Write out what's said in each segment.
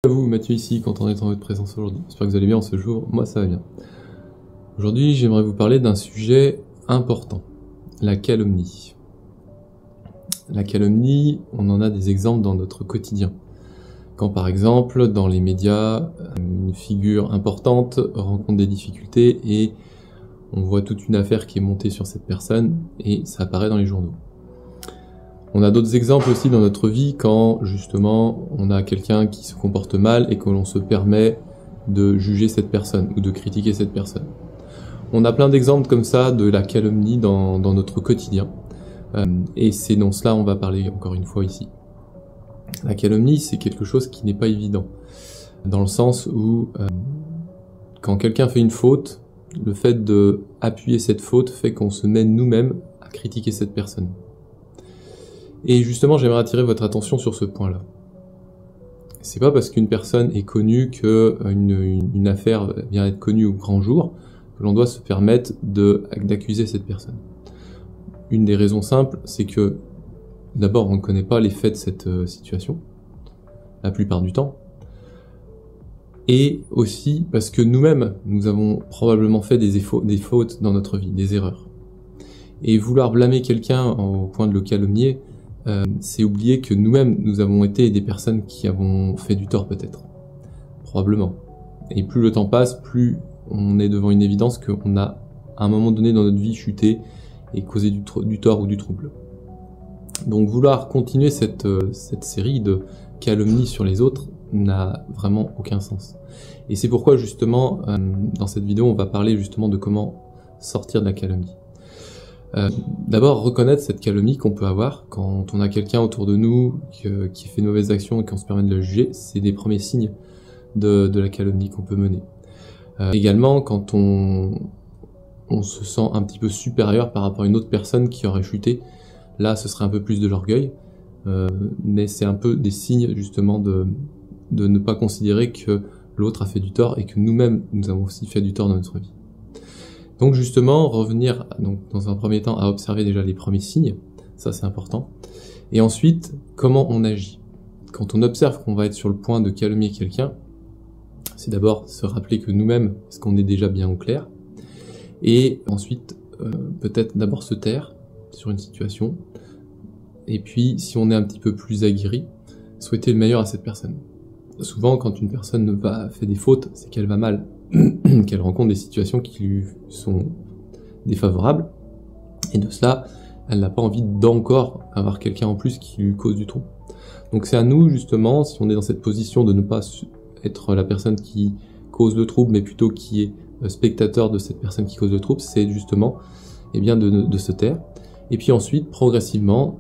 À vous, Mathieu ici, content d'être en votre présence aujourd'hui. J'espère que vous allez bien en ce jour, moi ça va bien. Aujourd'hui, j'aimerais vous parler d'un sujet important, la calomnie. La calomnie, on en a des exemples dans notre quotidien. Quand par exemple, dans les médias, une figure importante rencontre des difficultés et on voit toute une affaire qui est montée sur cette personne et ça apparaît dans les journaux. On a d'autres exemples aussi dans notre vie quand justement on a quelqu'un qui se comporte mal et que l'on se permet de juger cette personne ou de critiquer cette personne. On a plein d'exemples comme ça de la calomnie dans notre quotidien et c'est dans cela on va parler encore une fois ici. La calomnie, c'est quelque chose qui n'est pas évident dans le sens où quand quelqu'un fait une faute, le fait de appuyer cette faute fait qu'on se met nous-mêmes à critiquer cette personne. Et justement, j'aimerais attirer votre attention sur ce point-là. C'est pas parce qu'une personne est connue qu'une affaire vient être connue au grand jour que l'on doit se permettre d'accuser cette personne. Une des raisons simples, c'est que d'abord, on ne connaît pas les faits de cette situation, la plupart du temps, et aussi parce que nous-mêmes, nous avons probablement fait des fautes dans notre vie, des erreurs. Et vouloir blâmer quelqu'un au point de le calomnier, c'est oublier que nous-mêmes, nous avons été des personnes qui avons fait du tort peut-être. Probablement. Et plus le temps passe, plus on est devant une évidence qu'on a, à un moment donné dans notre vie, chuté et causé du tort ou du trouble. Donc vouloir continuer cette série de calomnies sur les autres n'a vraiment aucun sens. Et c'est pourquoi justement, dans cette vidéo, on va parler justement de comment sortir de la calomnie. D'abord, reconnaître cette calomnie qu'on peut avoir quand on a quelqu'un autour de nous qui fait de mauvaises actions et qu'on se permet de le juger, c'est des premiers signes de la calomnie qu'on peut mener. Également, quand on se sent un petit peu supérieur par rapport à une autre personne qui aurait chuté, là ce serait un peu plus de l'orgueil, mais c'est un peu des signes justement de ne pas considérer que l'autre a fait du tort et que nous-mêmes nous avons aussi fait du tort dans notre vie. Donc justement, revenir dans un premier temps à observer déjà les premiers signes, ça c'est important, et ensuite comment on agit. Quand on observe qu'on va être sur le point de calomnier quelqu'un, c'est d'abord se rappeler que nous-mêmes, est-ce qu'on est déjà bien au clair, et ensuite peut-être d'abord se taire sur une situation, et puis si on est un petit peu plus aguerri, souhaiter le meilleur à cette personne. Souvent quand une personne fait des fautes, c'est qu'elle va mal, qu'elle rencontre des situations qui lui sont défavorables, et de cela, elle n'a pas envie d'encore avoir quelqu'un en plus qui lui cause du trouble. Donc c'est à nous justement, si on est dans cette position de ne pas être la personne qui cause le trouble, mais plutôt qui est spectateur de cette personne qui cause le trouble, c'est justement de se taire, et puis ensuite, progressivement,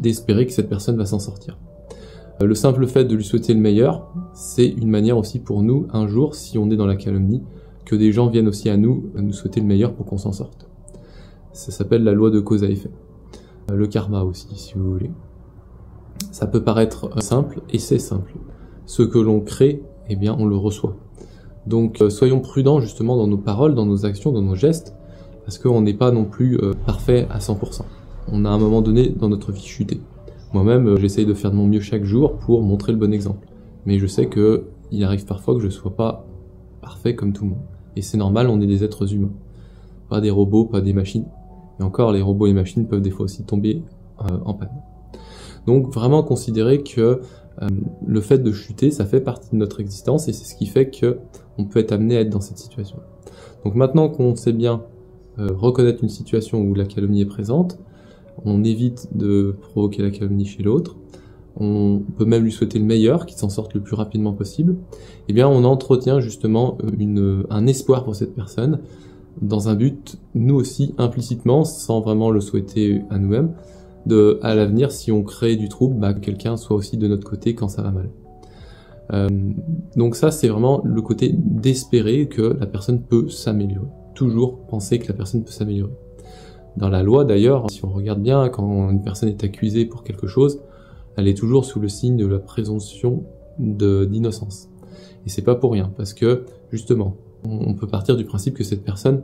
d'espérer que cette personne va s'en sortir. Le simple fait de lui souhaiter le meilleur, c'est une manière aussi pour nous, un jour, si on est dans la calomnie, que des gens viennent aussi à nous souhaiter le meilleur pour qu'on s'en sorte. Ça s'appelle la loi de cause à effet. Le karma aussi, si vous voulez. Ça peut paraître simple, et c'est simple. Ce que l'on crée, on le reçoit. Donc soyons prudents justement dans nos paroles, dans nos actions, dans nos gestes, parce qu'on n'est pas non plus parfait à 100%. On a à un moment donné dans notre vie chuté. Moi-même, j'essaye de faire de mon mieux chaque jour pour montrer le bon exemple. Mais je sais que il arrive parfois que je sois pas parfait comme tout le monde. Et c'est normal, on est des êtres humains. Pas des robots, pas des machines. Et encore, les robots et les machines peuvent des fois aussi tomber en panne. Donc vraiment considérer que le fait de chuter, ça fait partie de notre existence et c'est ce qui fait que on peut être amené à être dans cette situation. Donc maintenant qu'on sait bien reconnaître une situation où la calomnie est présente, on évite de provoquer la calomnie chez l'autre, on peut même lui souhaiter le meilleur, qu'il s'en sorte le plus rapidement possible, on entretient justement un espoir pour cette personne, dans un but, nous aussi, implicitement, sans vraiment le souhaiter à nous-mêmes, à l'avenir, si on crée du trouble, que quelqu'un soit aussi de notre côté quand ça va mal. Donc ça, c'est vraiment le côté d'espérer que la personne peut s'améliorer. Toujours penser que la personne peut s'améliorer. Dans la loi d'ailleurs, si on regarde bien, quand une personne est accusée pour quelque chose, elle est toujours sous le signe de la présomption d'innocence. Et c'est pas pour rien, parce que justement, on peut partir du principe que cette personne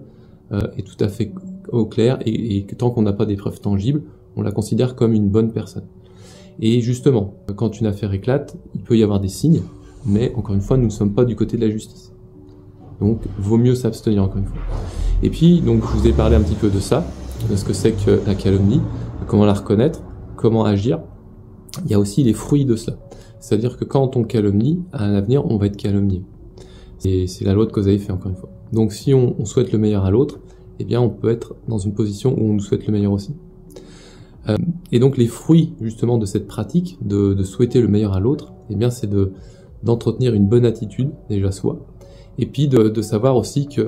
est tout à fait au clair et que tant qu'on n'a pas des preuves tangibles, on la considère comme une bonne personne. Et justement, quand une affaire éclate, il peut y avoir des signes mais encore une fois, nous ne sommes pas du côté de la justice. Donc, vaut mieux s'abstenir encore une fois. Et puis, donc, je vous ai parlé un petit peu de ça, de ce que c'est que la calomnie, de comment la reconnaître, comment agir. Il y a aussi les fruits de cela. C'est-à-dire que quand on calomnie, à l'avenir, on va être calomnié. C'est la loi de cause à effet, encore une fois. Donc, si on souhaite le meilleur à l'autre, eh bien, on peut être dans une position où on nous souhaite le meilleur aussi. Et donc, les fruits, justement, de cette pratique, de souhaiter le meilleur à l'autre, eh bien, c'est d'entretenir une bonne attitude, déjà soi, et puis de savoir aussi que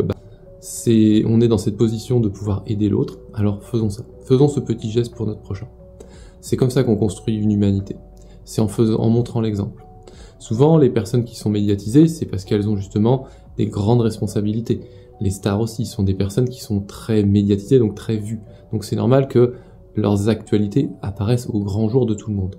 on est dans cette position de pouvoir aider l'autre, alors faisons ça. Faisons ce petit geste pour notre prochain. C'est comme ça qu'on construit une humanité. C'est en montrant l'exemple. Souvent, les personnes qui sont médiatisées, c'est parce qu'elles ont justement des grandes responsabilités. Les stars aussi sont des personnes qui sont très médiatisées, donc très vues. Donc c'est normal que leurs actualités apparaissent au grand jour de tout le monde.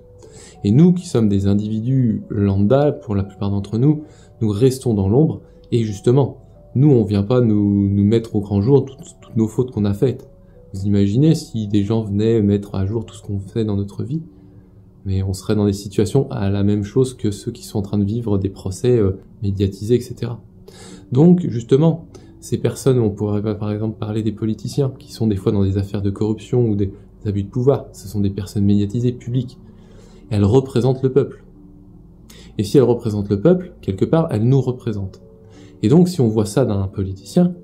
Et nous, qui sommes des individus lambda, pour la plupart d'entre nous, nous restons dans l'ombre, et justement, nous, on vient pas nous mettre au grand jour toutes nos fautes qu'on a faites. Vous imaginez si des gens venaient mettre à jour tout ce qu'on fait dans notre vie? Mais on serait dans des situations à la même chose que ceux qui sont en train de vivre des procès médiatisés, etc. Donc, justement, ces personnes, on pourrait par exemple parler des politiciens, qui sont des fois dans des affaires de corruption ou des abus de pouvoir. Ce sont des personnes médiatisées, publiques. Elles représentent le peuple. Et si elles représentent le peuple, quelque part, elles nous représentent. Et donc, si on voit ça d'un politicien,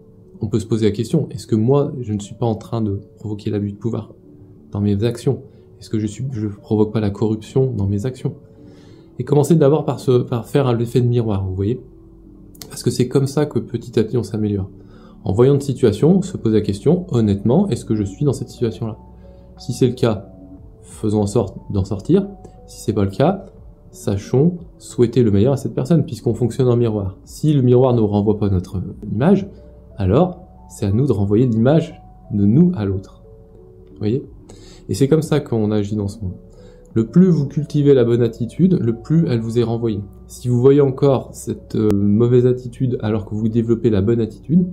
on peut se poser la question, est-ce que moi, je ne suis pas en train de provoquer l'abus de pouvoir dans mes actions? Est-ce que je provoque pas la corruption dans mes actions? Et commencer d'abord par faire l'effet de miroir, vous voyez? Parce que c'est comme ça que petit à petit on s'améliore. En voyant une situation, on se pose la question, honnêtement, est-ce que je suis dans cette situation-là? Si c'est le cas, faisons en sorte d'en sortir. Si c'est pas le cas, sachons souhaiter le meilleur à cette personne, puisqu'on fonctionne en miroir. Si le miroir ne renvoie pas notre image, alors c'est à nous de renvoyer l'image de nous à l'autre. Vous voyez? Et c'est comme ça qu'on agit dans ce monde. Le plus vous cultivez la bonne attitude, le plus elle vous est renvoyée. Si vous voyez encore cette mauvaise attitude alors que vous développez la bonne attitude,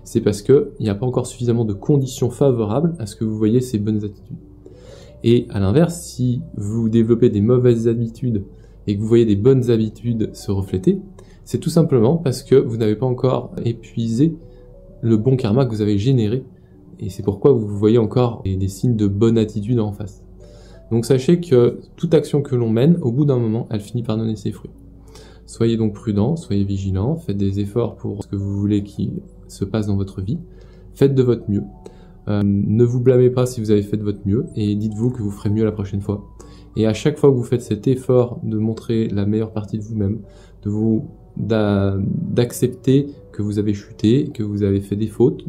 c'est parce qu'il n'y a pas encore suffisamment de conditions favorables à ce que vous voyez ces bonnes attitudes. Et à l'inverse, si vous développez des mauvaises habitudes et que vous voyez des bonnes habitudes se refléter, c'est tout simplement parce que vous n'avez pas encore épuisé le bon karma que vous avez généré. Et c'est pourquoi vous voyez encore des signes de bonne attitude en face. Donc sachez que toute action que l'on mène, au bout d'un moment, elle finit par donner ses fruits. Soyez donc prudents, soyez vigilants, faites des efforts pour ce que vous voulez qu'il se passe dans votre vie. Faites de votre mieux. Ne vous blâmez pas si vous avez fait de votre mieux et dites-vous que vous ferez mieux la prochaine fois. Et à chaque fois que vous faites cet effort de montrer la meilleure partie de vous-même, d'accepter que vous avez chuté, que vous avez fait des fautes,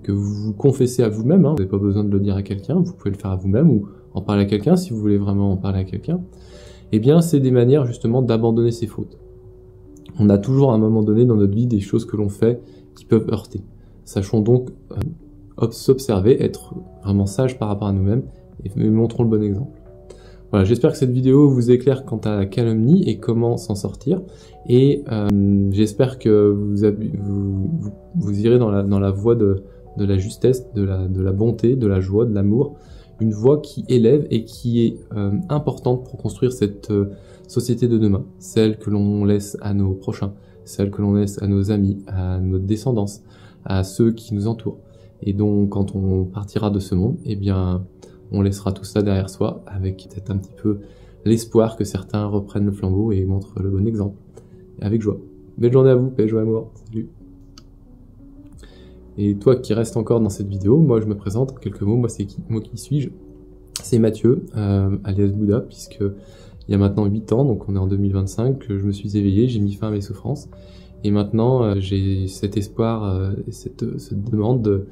que vous vous confessez à vous-même, vous n'avez pas besoin de le dire à quelqu'un, vous pouvez le faire à vous-même ou en parler à quelqu'un si vous voulez vraiment en parler à quelqu'un, eh bien c'est des manières justement d'abandonner ses fautes. On a toujours à un moment donné dans notre vie des choses que l'on fait qui peuvent heurter. Sachons donc s'observer, être vraiment sage par rapport à nous-mêmes et montrons le bon exemple. Voilà, j'espère que cette vidéo vous éclaire quant à la calomnie et comment s'en sortir. Et j'espère que vous irez dans la voie de la justesse, de la bonté, de la joie, de l'amour. Une voie qui élève et qui est importante pour construire cette société de demain. Celle que l'on laisse à nos prochains, celle que l'on laisse à nos amis, à notre descendance, à ceux qui nous entourent. Et donc, quand on partira de ce monde, eh bien, on laissera tout ça derrière soi, avec peut-être un petit peu l'espoir que certains reprennent le flambeau et montrent le bon exemple. Et avec joie. Belle journée à vous, paix, joie, amour. Salut. Et toi qui restes encore dans cette vidéo, moi je me présente en quelques mots. Moi qui suis-je? C'est Mathieu, alias Bouddha, puisque il y a maintenant 8 ans, donc on est en 2025, que je me suis éveillé, j'ai mis fin à mes souffrances. Et maintenant, j'ai cet espoir, cette demande de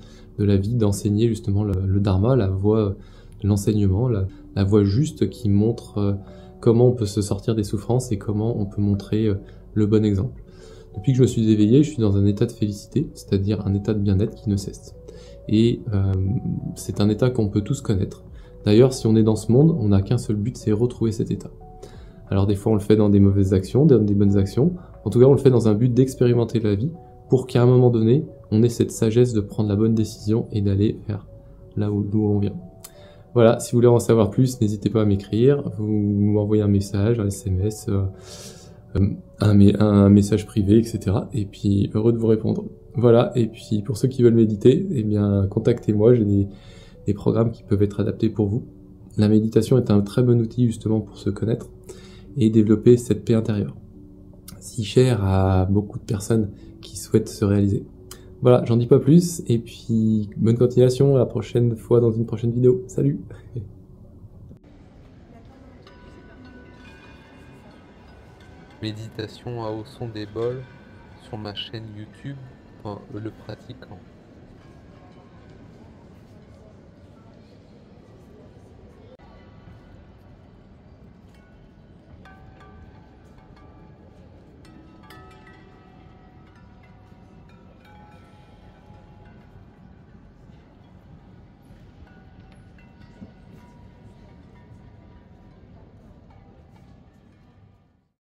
la vie d'enseigner justement le dharma, la voie de l'enseignement, la voie juste qui montre comment on peut se sortir des souffrances et comment on peut montrer le bon exemple. Depuis que je me suis éveillé, je suis dans un état de félicité, c'est-à-dire un état de bien-être qui ne cesse. Et c'est un état qu'on peut tous connaître. D'ailleurs, si on est dans ce monde, on n'a qu'un seul but, c'est retrouver cet état. Alors des fois, on le fait dans des mauvaises actions, dans des bonnes actions. En tout cas, on le fait dans un but d'expérimenter la vie pour qu'à un moment donné, on ait cette sagesse de prendre la bonne décision et d'aller vers là d'où on vient. Voilà, si vous voulez en savoir plus, n'hésitez pas à m'écrire, vous m'envoyez un message, un SMS, un message privé, etc. Et puis heureux de vous répondre. Voilà, et puis pour ceux qui veulent méditer, eh bien contactez-moi, j'ai des programmes qui peuvent être adaptés pour vous. La méditation est un très bon outil justement pour se connaître et développer cette paix intérieure, si chère à beaucoup de personnes qui souhaitent se réaliser. Voilà, j'en dis pas plus, et puis bonne continuation, à la prochaine fois dans une prochaine vidéo. Salut! Méditation à au son des bols sur ma chaîne YouTube, le pratiquant.